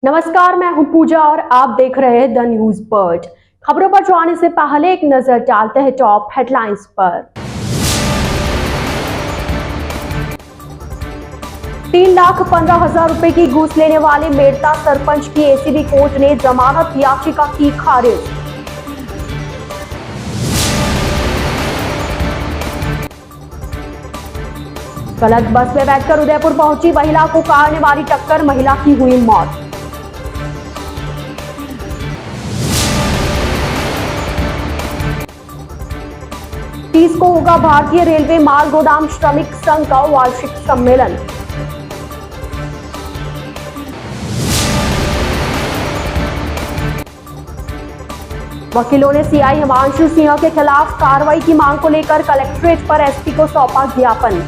नमस्कार, मैं हूं पूजा और आप देख रहे हैं द न्यूज बर्ड। खबरों पर जाने से पहले एक नजर डालते हैं टॉप हेडलाइंस पर। 3,15,000 रुपए की घूस लेने वाले मेड़ता सरपंच की एसीबी कोर्ट ने जमानत याचिका की खारिज। गलत बस में बैठकर उदयपुर पहुंची महिला को कार ने मारी टक्कर, महिला की हुई मौत। तीस को होगा भारतीय रेलवे माल गोदाम श्रमिक संघ का वार्षिक सम्मेलन। वकीलों ने सीआई हिमांशु सिंह के खिलाफ कार्रवाई की मांग को लेकर कलेक्ट्रेट पर एसपी को सौंपा ज्ञापन।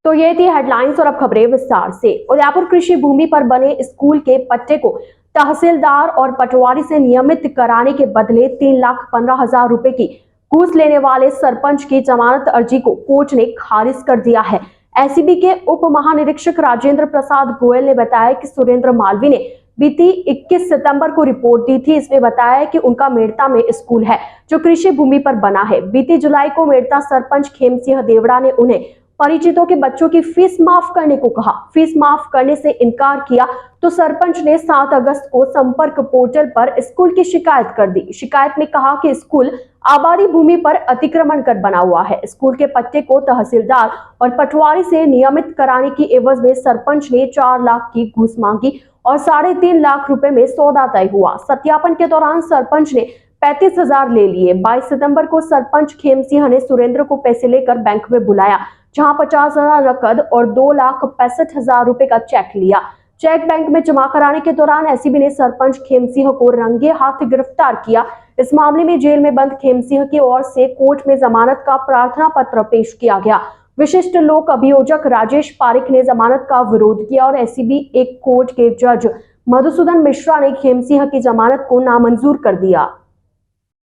तो ये थी हेडलाइंस और अब खबरें विस्तार से। उदयपुर कृषि भूमि पर बने स्कूल के पट्टे को तहसीलदार और पटवारी से नियमित कराने के बदले 3,15,000 रुपए की घूस लेने वाले सरपंच की जमानत अर्जी को कोर्ट ने खारिज कर दिया है। एसीबी के उप महानिरीक्षक राजेंद्र प्रसाद गोयल ने बताया कि सुरेंद्र मालवी ने बीती 21 सितंबर को रिपोर्ट दी थी। इसमें बताया कि उनका मेड़ता में स्कूल है जो कृषि भूमि पर बना है। बीती जुलाई को मेड़ता सरपंच खेम सिंह देवड़ा ने उन्हें परिचितों के बच्चों की फीस माफ करने को कहा। फीस माफ करने से इनकार किया तो सरपंच ने 7 अगस्त को संपर्क पोर्टल पर स्कूल की शिकायत कर दी। शिकायत में कहा कि स्कूल आबादी भूमि पर अतिक्रमण कर बना हुआ है। स्कूल के पट्टे को तहसीलदार और पटवारी से नियमित कराने की एवज में सरपंच ने 4 लाख की घूस मांगी और 3.5 लाख रुपए में सौदा तय हुआ। सत्यापन के दौरान सरपंच ने 35,000 ले लिए। 22 सितंबर को सरपंच खेम सिंह ने सुरेंद्र को पैसे लेकर बैंक में बुलाया, जहां 50,000 नकद और 2,65,000 रुपए का चेक लिया। चेक बैंक में जमा कराने के दौरान एसीबी ने सरपंच खेम सिंह को रंगे हाथ गिरफ्तार किया। इस मामले में जेल में बंद खेम सिंह की ओर से कोर्ट में जमानत का प्रार्थना पत्र पेश किया गया। विशिष्ट लोक अभियोजक राजेश पारिक ने जमानत का विरोध किया और एसीबी एक कोर्ट के जज मधुसूदन मिश्रा ने खेम सिंह की जमानत को नामंजूर कर दिया।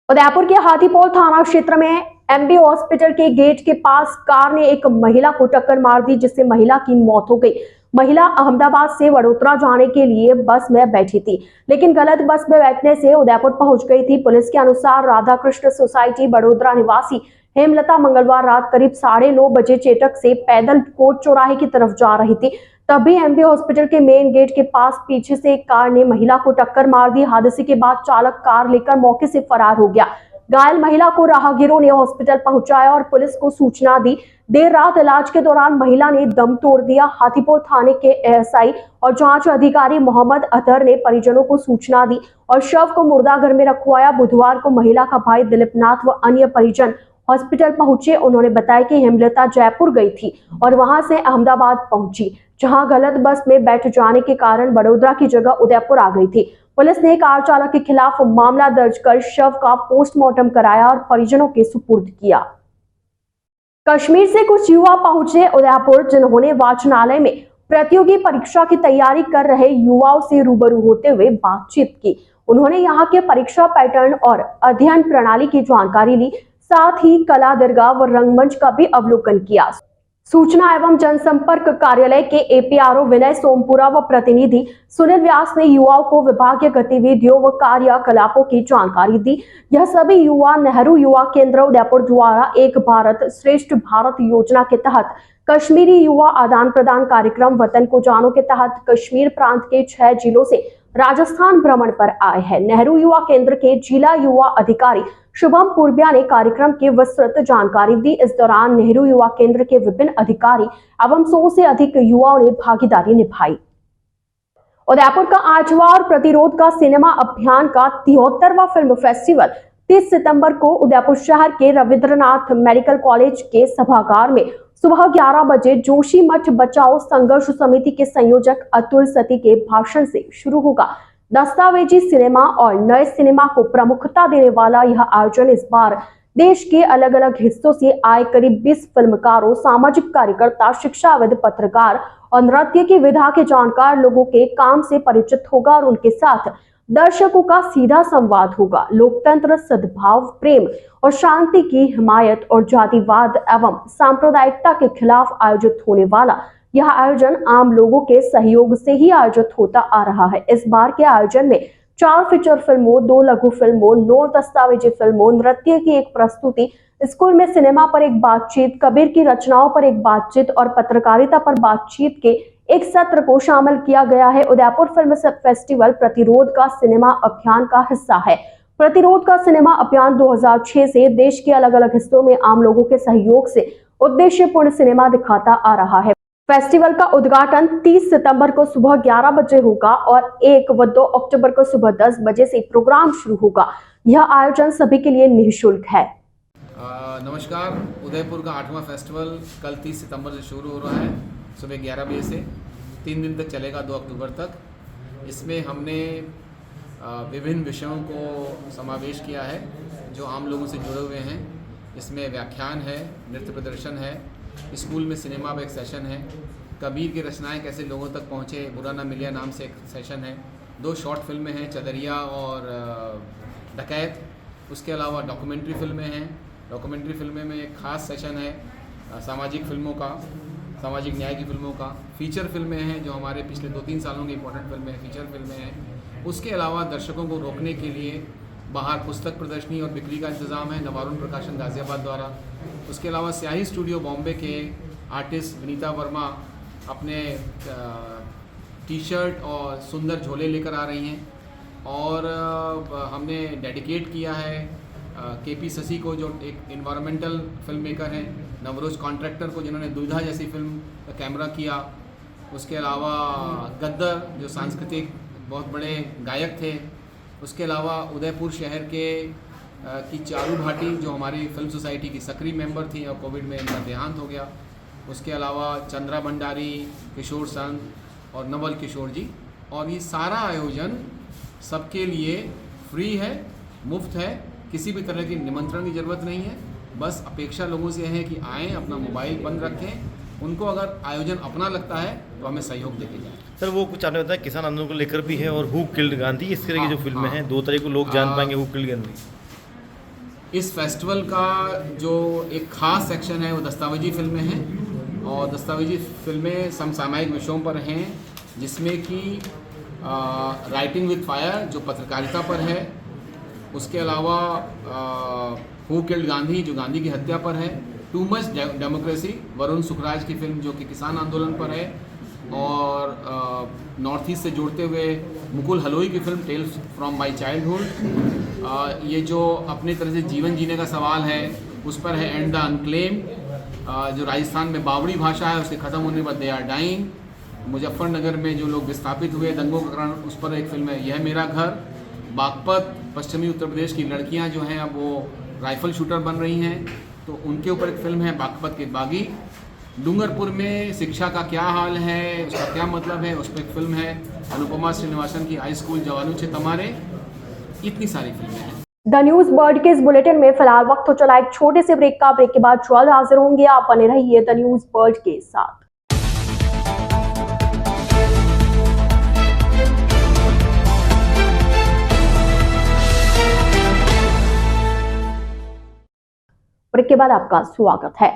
उदयपुर के हाथीपोल थाना क्षेत्र में एमबी हॉस्पिटल के गेट के पास कार ने एक महिला को टक्कर मार दी, जिससे महिला की मौत हो गई। महिला अहमदाबाद से वडोदरा जाने के लिए बस में बैठी थी, लेकिन गलत बस में बैठने से उदयपुर पहुंच गई थी। पुलिस के अनुसार राधाकृष्ण सोसाइटी बडोदरा निवासी हेमलता मंगलवार रात करीब 9:30 बजे चेटक से पैदल कोट चौराहे की तरफ जा रही थी। तभी एमबी हॉस्पिटल के मेन गेट के पास पीछे से एक कार ने महिला को टक्कर मार दी। हादसे के बाद चालक कार लेकर मौके से फरार हो गया। घायल महिला को राहगीरों ने हॉस्पिटल पहुंचाया और पुलिस को सूचना दी। देर रात इलाज के दौरान महिला ने दम तोड़ दिया। हाथीपोल थाने के एएसआई और जांच अधिकारी मोहम्मद अतहर ने परिजनों को सूचना दी और शव को मुर्दाघर में रखवाया। बुधवार को महिला का भाई दिलीप नाथ व अन्य परिजन हॉस्पिटल पहुंचे। उन्होंने बताया कि हेमलता जयपुर गई थी और वहां से अहमदाबाद पहुंची, जहां गलत बस में बैठ जाने के कारण बड़ोदरा की जगह उदयपुर आ गई थी। पुलिस ने कार चालक के खिलाफ मामला दर्ज कर शव का पोस्टमार्टम कराया और परिजनों के सुपुर्द किया। कश्मीर से कुछ युवा पहुंचे उदयपुर, जिन्होंने वाचनालय में प्रतियोगी परीक्षा की तैयारी कर रहे युवाओं से रूबरू होते हुए बातचीत की। उन्होंने यहाँ के परीक्षा पैटर्न और अध्ययन प्रणाली की जानकारी ली, साथ ही कला दरगाह व रंगमंच का भी अवलोकन किया। सूचना एवं जनसंपर्क कार्यालय के एपीआरओ विनय सोमपुरा व प्रतिनिधि सुनील व्यास ने युवाओं को विभागीय गतिविधियों व कार्यकलापों की जानकारी दी। यह सभी युवा नेहरू युवा केंद्र उदयपुर द्वारा एक भारत श्रेष्ठ भारत योजना के तहत कश्मीरी युवा आदान प्रदान कार्यक्रम वतन को जानो के तहत कश्मीर प्रांत के 6 जिलों से राजस्थान भ्रमण पर आए हैं। नेहरू युवा केंद्र के जिला युवा अधिकारी शुभम पूर्बिया ने कार्यक्रम की विस्तृत जानकारी दी। इस दौरान नेहरू युवा केंद्र के विभिन्न अधिकारी एवं 100 से अधिक युवाओं ने भागीदारी निभाई। उदयपुर का 8वां और प्रतिरोध का सिनेमा अभियान का 73वां फिल्म फेस्टिवल 30 सितंबर को उदयपुर शहर के रविंद्रनाथ मेडिकल कॉलेज के सभागार में सुबह 11 बजे जोशी मठ बचाओ संघर्ष समिति के संयोजक अतुल सती के भाषण से शुरू होगा। दस्तावेजी सिनेमा और नए सिनेमा को प्रमुखता देने वाला यह आयोजन इस बार देश के अलग अलग हिस्सों से आए करीब 20 फिल्मकारों, सामाजिक कार्यकर्ता, शिक्षाविद, पत्रकार और नृत्य की विधा के जानकार लोगों के काम से परिचित होगा और उनके साथ दर्शकों का सीधा संवाद होगा। लोकतंत्र, सद्भाव, प्रेम और शांति की हिमायत और जातिवाद एवं सांप्रदायिकता के खिलाफ आयोजित होने वाला यह आयोजन आम लोगों के सहयोग से ही आयोजित होता आ रहा है। इस बार के आयोजन में 4 फीचर फिल्मों, 2 लघु फिल्मों, 9 दस्तावेजी फिल्मों, नृत्य की एक प्रस्तुति, स्कूल में सिनेमा पर एक बातचीत, कबीर की रचनाओं पर एक बातचीत और पत्रकारिता पर बातचीत के एक सत्र को शामिल किया गया है। उदयपुर फिल्म फेस्टिवल प्रतिरोध का सिनेमा अभियान का हिस्सा है। प्रतिरोध का सिनेमा अभियान 2006 से देश के अलग अलग हिस्सों में आम लोगों के सहयोग से उद्देश्यपूर्ण सिनेमा दिखाता आ रहा है। फेस्टिवल का उद्घाटन 30 सितंबर को सुबह 11 बजे होगा और 1 व 2 अक्टूबर को सुबह 10 बजे से प्रोग्राम शुरू होगा। यह आयोजन सभी के लिए निःशुल्क है। नमस्कार। उदयपुर का 8वां फेस्टिवल कल 30 सितंबर से शुरू हो रहा है सुबह 11 बजे से 3 दिन तक चलेगा, 2 अक्टूबर तक। इसमें हमने विभिन्न विषयों को समावेश किया है जो आम लोगों से जुड़े हुए हैं। इसमें व्याख्यान है, नृत्य प्रदर्शन है, स्कूल में सिनेमा का एक सेशन है, कबीर की रचनाएं कैसे लोगों तक पहुँचे, बुरा ना मिलिया नाम से एक सेशन है, 2 शॉर्ट फिल्में हैं, चदरिया और डकैत। उसके अलावा डॉक्यूमेंट्री फिल्में हैं। डॉक्यूमेंट्री फिल्में में एक खास सेशन है सामाजिक फिल्मों का, सामाजिक न्याय की फिल्मों का। फीचर फिल्में हैं जो हमारे पिछले 2-3 सालों की इंपॉर्टेंट फिल्में फीचर फिल्में हैं। उसके अलावा दर्शकों को रोकने के लिए बाहर पुस्तक प्रदर्शनी और बिक्री का इंतज़ाम है नवारुण प्रकाशन गाज़ियाबाद द्वारा। उसके अलावा स्याही स्टूडियो बॉम्बे के आर्टिस्ट विनीता वर्मा अपने टी शर्ट और सुंदर झोले लेकर आ रही हैं। और हमने डेडिकेट किया है केपी शशि को जो एक इन्वायरमेंटल फिल्म मेकर हैं, नवरोज कॉन्ट्रैक्टर को जिन्होंने दुविधा जैसी फिल्म का कैमरा किया। उसके अलावा गद्दर जो सांस्कृतिक बहुत बड़े गायक थे। उसके अलावा उदयपुर शहर के की चारू भाटी जो हमारी फिल्म सोसाइटी की सक्रिय मेंबर थी और कोविड में इनका देहांत हो गया। उसके अलावा चंद्रा भंडारी, किशोर संघ और नवल किशोर जी। और ये सारा आयोजन सबके लिए फ्री है, मुफ्त है, किसी भी तरह की निमंत्रण की ज़रूरत नहीं है। बस अपेक्षा लोगों से है कि आएँ, अपना मोबाइल बंद रखें। उनको अगर आयोजन अपना लगता है तो हमें सहयोग देके जाए। सर वो कुछ आपने बताया किसान आंदोलन को लेकर भी है और हु किल्ड गांधी, इस तरह की जो फिल्में हैं 2 तारीख को लोग जान पाएंगे हु किल्ड गांधी। इस फेस्टिवल का जो एक ख़ास सेक्शन है वो दस्तावेजी फिल्में हैं और दस्तावेजी फिल्में समसामयिक विषयों पर हैं, जिसमें कि राइटिंग विद फायर जो पत्रकारिता पर है। उसके अलावा हु किल्ड गांधी जो गांधी की हत्या पर है। Too much democracy Varun Sukhraj की फिल्म जो कि किसान आंदोलन पर है। और नॉर्थ ईस्ट से जोड़ते हुए मुकुल हलोई की film tales from my childhood, ये जो अपनी तरह से जीवन जीने का सवाल है उस पर है। एंड द अनक्लेम जो राजस्थान में बावड़ी भाषा है उसके ख़त्म होने पर दे आर डाइंग। मुजफ्फरनगर में जो लोग विस्थापित हुए दंगों के कारण उस पर एक फिल्म है यह मेरा घर। बागपत पश्चिमी उत्तर प्रदेश की लड़कियां जो हैं अब वो राइफल शूटर बन रही हैं, तो उनके ऊपर एक फिल्म है बागपत के बागी। डूंगरपुर में शिक्षा का क्या हाल है, उसका क्या मतलब है, उस पर एक फिल्म है अनुपमा श्रीनिवासन की हाई स्कूल जवानू छे तमारे। इतनी सारी फिल्में हैं। द न्यूज बर्ड के इस बुलेटिन में फिलहाल वक्त हो चला एक छोटे से ब्रेक का। ब्रेक के बाद जल्द हाजिर होंगे। आप बने रहिए द न्यूज बर्ड के साथ। ब्रेक के बाद आपका स्वागत है।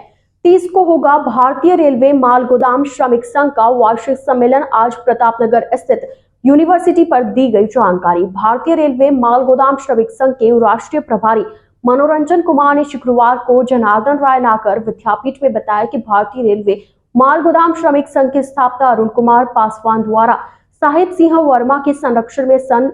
30 को होगा भारतीय रेलवे माल गोदाम श्रमिक संघ का वार्षिक सम्मेलन। आज प्रतापनगर स्थित यूनिवर्सिटी पर दी गई जानकारी। भारतीय रेलवे माल गोदाम श्रमिक संघ के राष्ट्रीय प्रभारी मनोरंजन कुमार ने शुक्रवार को जनार्दन राय नागर विद्यापीठ में बताया कि भारतीय रेलवे माल गोदाम श्रमिक संघ की स्थापना अरुण कुमार पासवान द्वारा साहिब सिंह वर्मा के संरक्षण में सन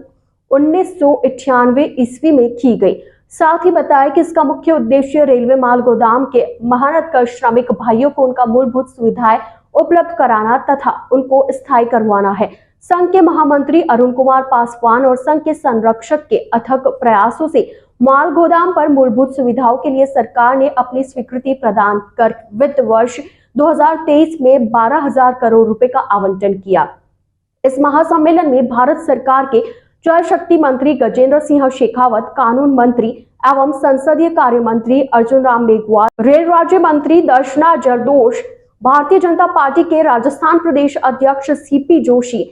1998 ईस्वी में की गई। साथ ही बताया कि इसका मुख्य उद्देश्य रेलवे माल गोदाम के मेहनत कर श्रमिक भाइयों को उनका मूलभूत सुविधाएं उपलब्ध कराना तथा उनको स्थायी करवाना है। संघ के महामंत्री अरुण कुमार पासवान और संघ के संरक्षक के अथक प्रयासों से माल गोदाम पर मूलभूत सुविधाओं के लिए सरकार ने अपनी स्वीकृति प्रदान कर वित्त वर्ष 2023 में 12,000 करोड़ रुपए का आवंटन किया। इस महासम्मेलन में भारत सरकार के जल शक्ति मंत्री गजेंद्र सिंह शेखावत, कानून मंत्री एवं संसदीय कार्य मंत्री अर्जुन राम मेघवाल, रेल राज्य मंत्री दर्शना जरदोश, भारतीय जनता पार्टी के राजस्थान प्रदेश अध्यक्ष सीपी जोशी,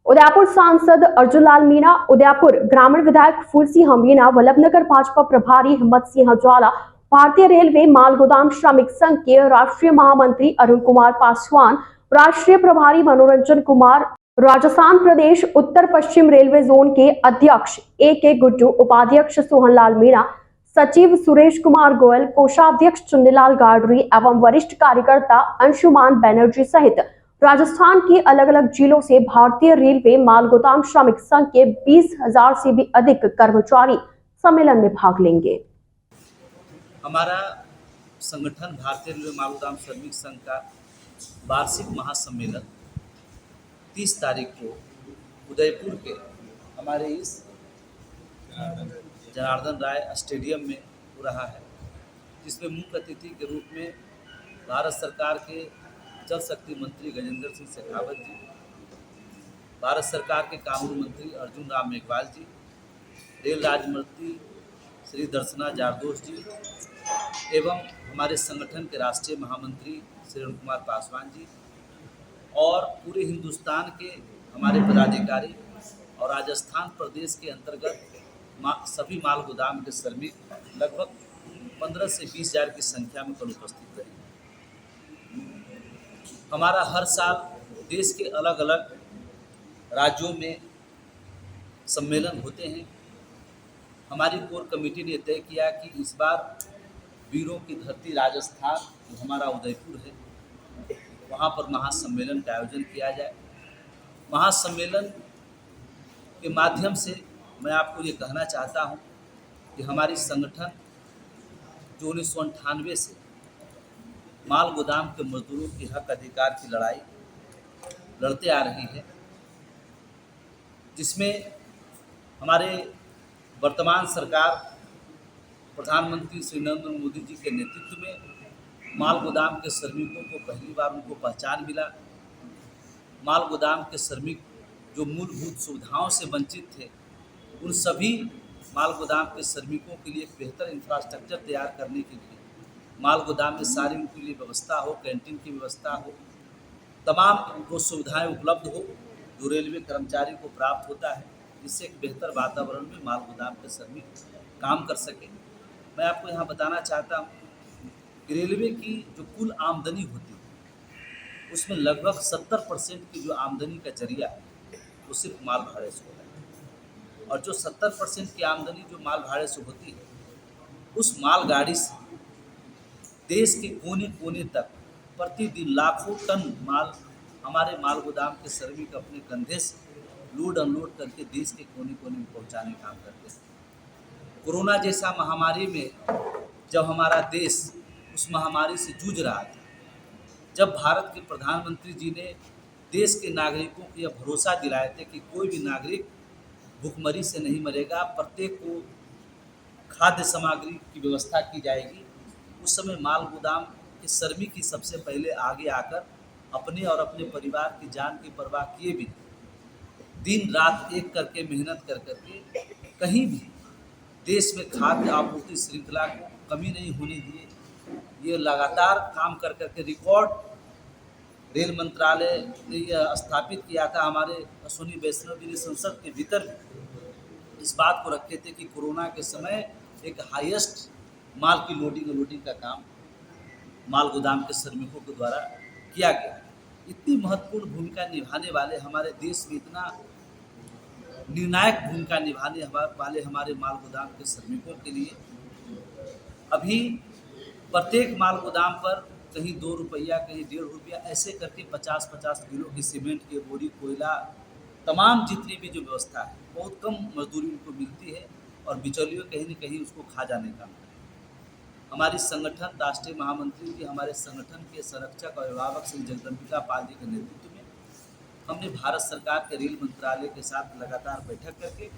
उदयपुर सांसद अर्जुन लाल मीणा, उदयपुर ग्रामीण विधायक फूल सिंह मीणा, वल्लभनगर भाजपा प्रभारी हिम्मत सिंह ज्वाला, भारतीय रेलवे माल गोदाम श्रमिक संघ के राष्ट्रीय महामंत्री अरुण कुमार पासवान, राष्ट्रीय प्रभारी मनोरंजन कुमार, राजस्थान प्रदेश उत्तर पश्चिम रेलवे जोन के अध्यक्ष A.K. गुड्डू, उपाध्यक्ष सोहनलाल मीणा, सचिव सुरेश कुमार गोयल, कोषाध्यक्ष चुन्नीलाल गाडरी एवं वरिष्ठ कार्यकर्ता अंशुमान बनर्जी सहित राजस्थान की अलग अलग जिलों से भारतीय रेलवे माल गोदाम श्रमिक संघ के 20,000 से भी अधिक कर्मचारी सम्मेलन में भाग लेंगे। हमारा संगठन भारतीय रेलवे माल गोदाम श्रमिक संघ का वार्षिक महासम्मेलन 30 तारीख को उदयपुर के हमारे इस जनार्दन राय स्टेडियम में हो रहा है, जिसमें मुख्य अतिथि के रूप में भारत सरकार के जल शक्ति मंत्री गजेंद्र सिंह शेखावत जी, भारत सरकार के कानून मंत्री अर्जुन राम मेघवाल जी, रेल राज्य मंत्री श्री दर्शना जारदोश जी एवं हमारे संगठन के राष्ट्रीय महामंत्री श्री अरुण कुमार पासवान जी और पूरे हिंदुस्तान के हमारे पदाधिकारी और राजस्थान प्रदेश के अंतर्गत सभी माल गोदाम के श्रमिक लगभग 15 से 20,000 की संख्या में कल उपस्थित रहे। हमारा हर साल देश के अलग अलग राज्यों में सम्मेलन होते हैं। हमारी कोर कमेटी ने तय किया कि इस बार वीरों की धरती राजस्थान, जो हमारा उदयपुर है, वहाँ पर महासम्मेलन का आयोजन किया जाए। महासम्मेलन के माध्यम से मैं आपको ये कहना चाहता हूँ कि हमारी संगठन जो 1998 से माल गोदाम के मजदूरों के हक अधिकार की लड़ाई लड़ते आ रही है, जिसमें हमारे वर्तमान सरकार प्रधानमंत्री श्री नरेंद्र मोदी जी के नेतृत्व में माल गोदाम के श्रमिकों को पहली बार उनको पहचान मिला। माल गोदाम के श्रमिक जो मूलभूत सुविधाओं से वंचित थे, उन सभी माल गोदाम के श्रमिकों के लिए एक बेहतर इंफ्रास्ट्रक्चर तैयार करने के लिए माल गोदाम में सारी उनके लिए व्यवस्था हो, कैंटीन की व्यवस्था हो, तमाम वो सुविधाएं उपलब्ध हो जो रेलवे कर्मचारी को प्राप्त होता है, जिससे एक बेहतर वातावरण में माल गोदाम के श्रमिक काम कर सके। मैं आपको यहाँ बताना चाहता हूँ कि रेलवे की जो कुल आमदनी होती है उसमें लगभग 70% की जो आमदनी का जरिया है वो सिर्फ माल भाड़े से होता है, और जो 70% की आमदनी जो माल भाड़े से होती है उस मालगाड़ी से देश के कोने कोने तक प्रतिदिन लाखों टन माल हमारे माल गोदाम के श्रमिक अपने कंधे से लोड अनलोड करके देश के कोने कोने में पहुंचाने का काम करते हैं। कोरोना जैसा महामारी में जब हमारा देश उस महामारी से जूझ रहा था, जब भारत के प्रधानमंत्री जी ने देश के नागरिकों को यह भरोसा दिलाए थे कि कोई भी नागरिक भूखमरी से नहीं मरेगा, प्रत्येक को खाद्य सामग्री की व्यवस्था की जाएगी, उस समय माल गोदाम के श्रमिक ही सबसे पहले आगे आकर अपने और अपने परिवार की जान की परवाह किए भी दिन रात एक करके मेहनत कर करके कहीं भी देश में खाद्य आपूर्ति श्रृंखला को कमी नहीं होने दिए। ये लगातार काम कर करके रिकॉर्ड रेल मंत्रालय ने यह स्थापित किया था। हमारे अश्विनी वैष्णव जी ने संसद के भीतर इस बात को रखे थे कि कोरोना के समय एक हाईएस्ट माल की लोडिंग अनलोडिंग का काम माल गोदाम के श्रमिकों के द्वारा किया गया। इतनी महत्वपूर्ण भूमिका निभाने वाले हमारे देश में, इतना निर्णायक भूमिका निभाने वाले हमारे माल गोदाम के श्रमिकों के लिए अभी प्रत्येक माल गोदाम पर कहीं 2 रुपया कहीं 1.5 रुपया ऐसे करके 50-50 किलो की सीमेंट की बोरी, कोयला, तमाम जितनी भी जो व्यवस्था है, बहुत कम मजदूरी उनको मिलती है और बिचौलियों कहीं न कहीं उसको खा जाने का। हमारी संगठन राष्ट्रीय महामंत्री जी, हमारे संगठन के संरक्षक और अभिभावक श्री जगदम्बिका पाल जी के नेतृत्व में हमने भारत सरकार के रेल मंत्रालय के साथ लगातार बैठक करके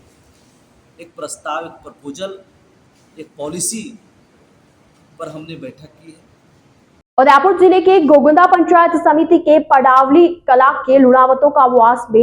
एक प्रस्ताव, एक प्रपोजल, एक पॉलिसी पर हमने बैठक की है। उदयपुर जिले के गोगुंदा पंचायत समिति के पडावली कला के लुणावतों का आवास में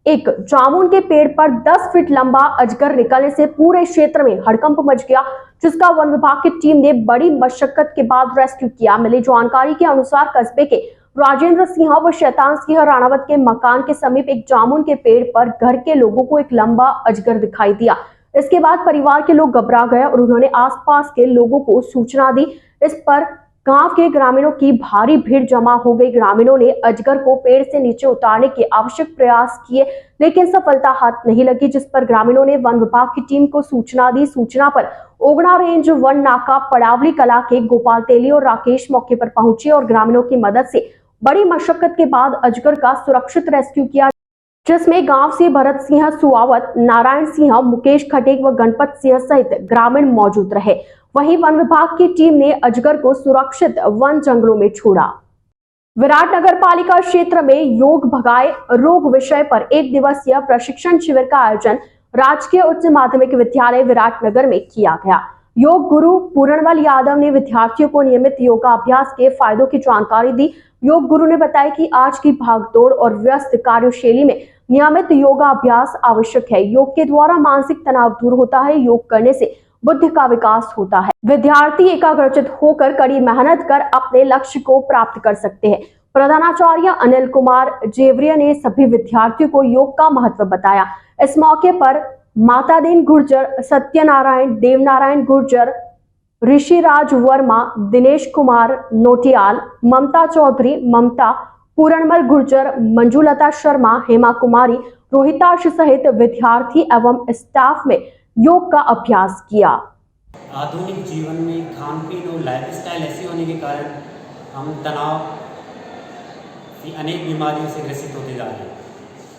एक जामुन के पेड़ पर 10 फीट लंबा अजगर निकलने से पूरे क्षेत्र में हड़कंप मच गया, जिसका वन विभाग की टीम ने बड़ी मशक्कत के बाद रेस्क्यू किया। मिली जानकारी के अनुसार कस्बे के राजेंद्र सिंह व शैतान सिंह राणावत के मकान के समीप एक जामुन के पेड़ पर घर के लोगों को एक लंबा अजगर दिखाई दिया। इसके बाद परिवार के लोग घबरा गए और उन्होंने आसपास के लोगों को सूचना दी। इस पर गांव के ग्रामीणों की भारी भीड़ जमा हो गई। ग्रामीणों ने अजगर को पेड़ से नीचे उतारने के आवश्यक प्रयास किए, लेकिन सफलता हाथ नहीं लगी, जिस पर ग्रामीणों ने वन विभाग की टीम को सूचना दी। सूचना पर ओगना रेंज वन नाका, पड़ावली कला के गोपाल तेली और राकेश मौके पर पहुंचे और ग्रामीणों की मदद से बड़ी मशक्कत के बाद अजगर का सुरक्षित रेस्क्यू किया, जिसमें गांव से भरत सिंह सुआवत, नारायण सिंह, मुकेश खटेक व गणपत सिंह सहित ग्रामीण मौजूद रहे। वहीं वन विभाग की टीम ने अजगर को सुरक्षित वन जंगलों में छोड़ा। विराट नगर पालिका क्षेत्र में योग भगाए रोग विषय पर 1 दिवसीय प्रशिक्षण शिविर का आयोजन राजकीय उच्च माध्यमिक विद्यालय विराटनगर में किया गया। योग गुरु पूरणवल यादव ने विद्यार्थियों को नियमित योगाभ्यास के फायदों की जानकारी दी। योग गुरु ने बताया कि आज की भागदौड़ और व्यस्त कार्यशैली में नियमित योगाभ्यास आवश्यक है। योग के द्वारा मानसिक तनाव दूर होता है। योग करने से बुद्धि का विकास होता है। विद्यार्थी एकाग्रचित होकर कड़ी मेहनत कर अपने लक्ष्य को प्राप्त कर सकते हैं। प्रधानाचार्य अनिल कुमार जेवरिया ने सभी विद्यार्थियों को योग का महत्व बताया। इस मौके पर मातादीन गुर्जर, सत्यनारायण, देवनारायण गुर्जर, ऋषिराज वर्मा, दिनेश कुमार नोटियाल, ममता चौधरी, ममता, पूरणमल गुर्जर, मंजुलता शर्मा, हेमा कुमारी, रोहिताश सहित विद्यार्थी एवं स्टाफ में योग का अभ्यास किया। आधुनिक जीवन में खान पीन और लाइफस्टाइल ऐसी होने के कारण हम तनाव की अनेक बीमारियों से ग्रसित होते जा रहे हैं।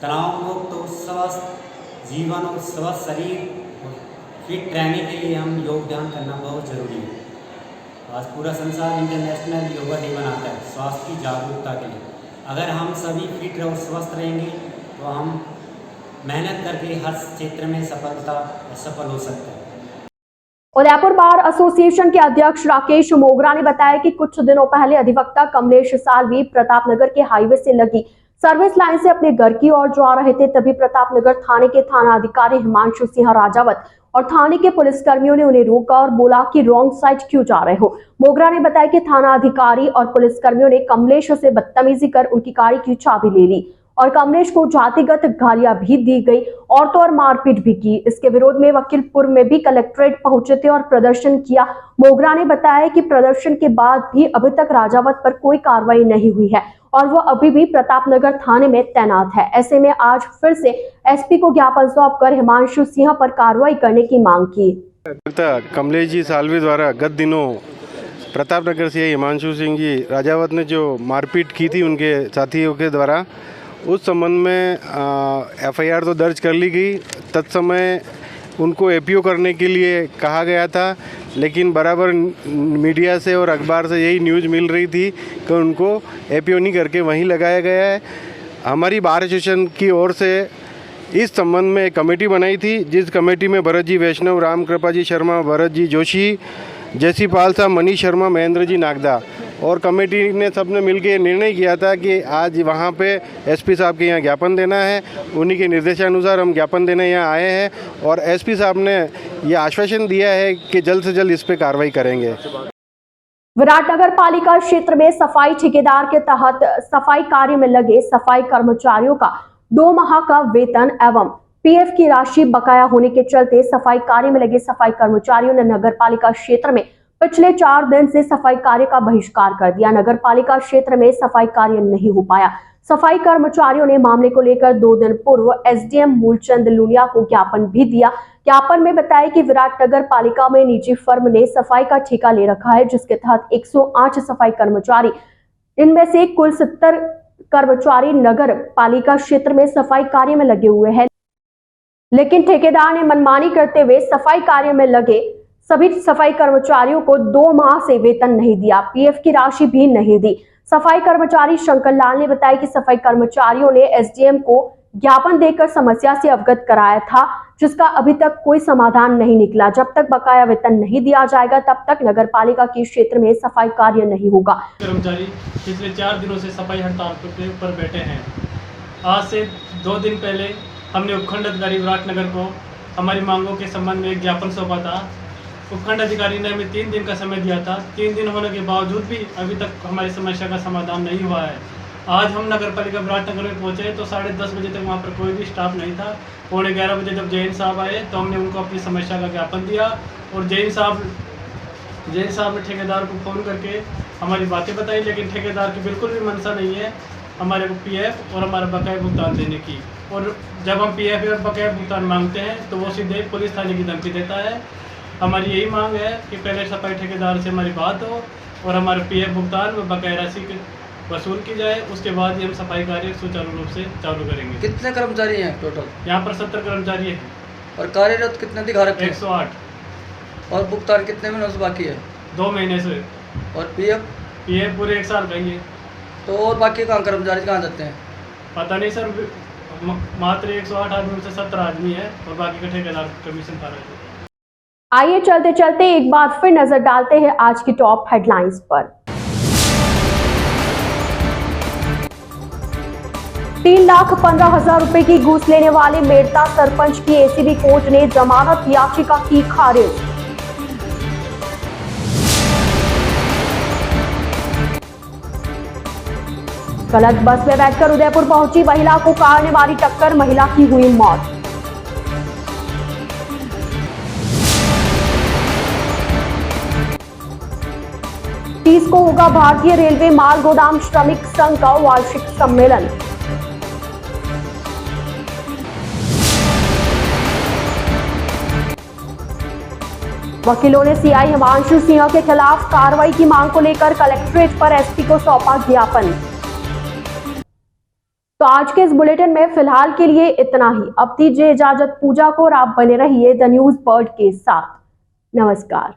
तनाव मुक्त तो स्वस्थ जीवन और स्वस्थ शरीर फिट रहने के लिए हम योग ध्यान करना बहुत ज़रूरी है। आज पूरा संसार इंटरनेशनल योगा डे मनाता है स्वास्थ्य की जागरूकता के लिए। अगर हम सभी फिट और स्वस्थ रहेंगे तो हम मेहनत करके हर क्षेत्र में सफल हो सकते हैं। उदयपुर बार एसोसिएशन के अध्यक्ष राकेश मोगरा ने बताया कि कुछ दिनों पहले अधिवक्ता कमलेश सालवी प्रतापनगर के हाईवे से लगी सर्विस लाइन से अपने घर की ओर जा रहे थे। तभी प्रतापनगर थाने के थाना अधिकारी हिमांशु सिंह राजावत और थाने के पुलिसकर्मियों ने उन्हें रोका और बोला कि रॉन्ग साइड क्यों जा रहे हो। मोगरा ने बताया कि थाना अधिकारी और पुलिसकर्मियों ने कमलेश से बदतमीजी कर उनकी गाड़ी की चाबी ले ली और कमलेश को जातिगत गालियां भी दी गई और तो और मारपीट भी की। इसके विरोध में वकीलपुर में भी कलेक्ट्रेट पहुंचे थे और प्रदर्शन किया। मोगरा ने बताया कि प्रदर्शन के बाद भी अभी तक राजावत पर कोई कार्रवाई नहीं हुई है और वो अभी भी प्रतापनगर थाने में तैनात है। ऐसे में आज फिर से एसपी को ज्ञापन सौंपकर हिमांशु सिंह पर कार्रवाई करने की मांग की। कमलेश जी सालवी द्वारा गत दिनों प्रतापनगर से हिमांशु सिंह जी राजावत ने जो मारपीट की थी उनके साथियों के द्वारा, उस संबंध में एफआईआर तो दर्ज कर ली गई। तत्समय उनको एपीओ करने के लिए कहा गया था, लेकिन बराबर मीडिया से और अखबार से यही न्यूज़ मिल रही थी कि उनको एपीओ नहीं करके वहीं लगाया गया है। हमारी बार एसोसिएशन की ओर से इस संबंध में एक कमेटी बनाई थी, जिस कमेटी में भरत जी वैष्णव, राम कृपा जी शर्मा, भरत जी जोशी, जैसी पाल साहब, मनीष शर्मा, महेंद्र जी नागदा और कमेटी ने सबने मिलकर निर्णय किया था कि आज वहाँ पे एसपी साहब के यहाँ ज्ञापन देना है। उन्हीं के निर्देशानुसार हम ज्ञापन देने यहाँ आए हैं और एसपी साहब ने ये आश्वासन दिया है कि जल्द से जल्द इस पर कार्रवाई करेंगे। विराटनगर पालिका क्षेत्र में सफाई ठेकेदार के तहत सफाई कार्य में लगे सफाई कर्मचारियों का 2 माह का वेतन एवं पीएफ की राशि बकाया होने के चलते सफाई कार्य में लगे सफाई कर्मचारियों ने नगर पालिका क्षेत्र में पिछले 4 दिन से सफाई कार्य का बहिष्कार कर दिया। नगर पालिका क्षेत्र में सफाई कार्य नहीं हो पाया। सफाई कर्मचारियों ने मामले को लेकर 2 दिन पूर्व एसडीएम मूलचंद लुनिया को ज्ञापन भी दिया। ज्ञापन में बताया कि विराटनगर पालिका में निजी फर्म ने सफाई का ठेका ले रखा है, जिसके तहत 108 सफाई कर्मचारी, इनमें से कुल 70 कर्मचारी नगर पालिका क्षेत्र में सफाई कार्य में लगे हुए हैं, लेकिन ठेकेदार ने मनमानी करते हुए सफाई कार्य में लगे सभी सफाई कर्मचारियों को 2 माह से वेतन नहीं दिया, पीएफ की राशि भी नहीं दी। सफाई कर्मचारी शंकर लाल ने बताया कि सफाई कर्मचारियों ने एसडीएम को ज्ञापन देकर समस्या से अवगत कराया था, जिसका अभी तक कोई समाधान नहीं निकला। जब तक बकाया वेतन नहीं दिया जाएगा तब तक नगर पालिका के क्षेत्र में सफाई कार्य नहीं होगा। कर्मचारी पिछले 4 दिनों से सफाई हड़ताल पर बैठे हैं। आज से 2 दिन पहले हमने उपखंड अधिकारी विराटनगर को हमारी मांगों के संबंध में एक ज्ञापन सौंपा था। उपखंड अधिकारी ने हमें 3 दिन का समय दिया था। 3 दिन होने के बावजूद भी अभी तक हमारी समस्या का समाधान नहीं हुआ है। आज हम नगर पालिका विराटनगर में पहुंचे तो 10:30 बजे तक वहां पर कोई भी स्टाफ नहीं था। 11:45 बजे जब जैन साहब आए तो हमने उनको अपनी समस्या का ज्ञापन दिया और जैन साहब ने ठेकेदार को फ़ोन करके हमारी बातें बताई, लेकिन ठेकेदार की बिल्कुल भी मंशा नहीं है हमारे को पीएफ और हमारा बकाया भुगतान देने की। और जब हम पीएफ और बकाया भुगतान मांगते हैं तो वो सीधे पुलिस थाने की धमकी देता है। हमारी यही मांग है कि पहले सफाई ठेकेदार से हमारी बात हो और हमारे पीएफ भुगतान व बकाया राशि वसूल की जाए, उसके बाद ही हम सफाई कार्य सुचारू रूप से चालू करेंगे। कितने कर्मचारी हैं टोटल? यहाँ पर 70 कर्मचारी हैं और कार्यरत कितने दिखा रखे हैं? 108। और भुगतान कितने महीनों से बाकी है? 2 महीने से। और पीएफ? पीएफ पूरे 1 साल का ही है। तो और बाकी कहाँ कर्मचारी कहाँ जाते हैं? पता नहीं सर, मात्र 108 आदमी में से 70 आदमी है और बाकी का ठेकेदार कमीशन पा रहे हैं। आइए चलते चलते एक बार फिर नजर डालते हैं आज की टॉप हेडलाइंस पर। 3,15,000 रुपए की घूस लेने वाले मेड़ता सरपंच की एसीबी कोर्ट ने जमानत याचिका की खारिज। गलत बस में बैठकर उदयपुर पहुंची महिला को कार ने मारी टक्कर, महिला की हुई मौत। तीस को होगा भारतीय रेलवे माल गोदाम श्रमिक संघ का वार्षिक सम्मेलन। वकीलों ने सीआई हिमांशु सिंह के खिलाफ कार्रवाई की मांग को लेकर कलेक्ट्रेट पर एसपी को सौंपा ज्ञापन। तो आज के इस बुलेटिन में फिलहाल के लिए इतना ही। अब दीजिए इजाजत पूजा को और आप बने रहिए द न्यूज बर्ड के साथ। नमस्कार।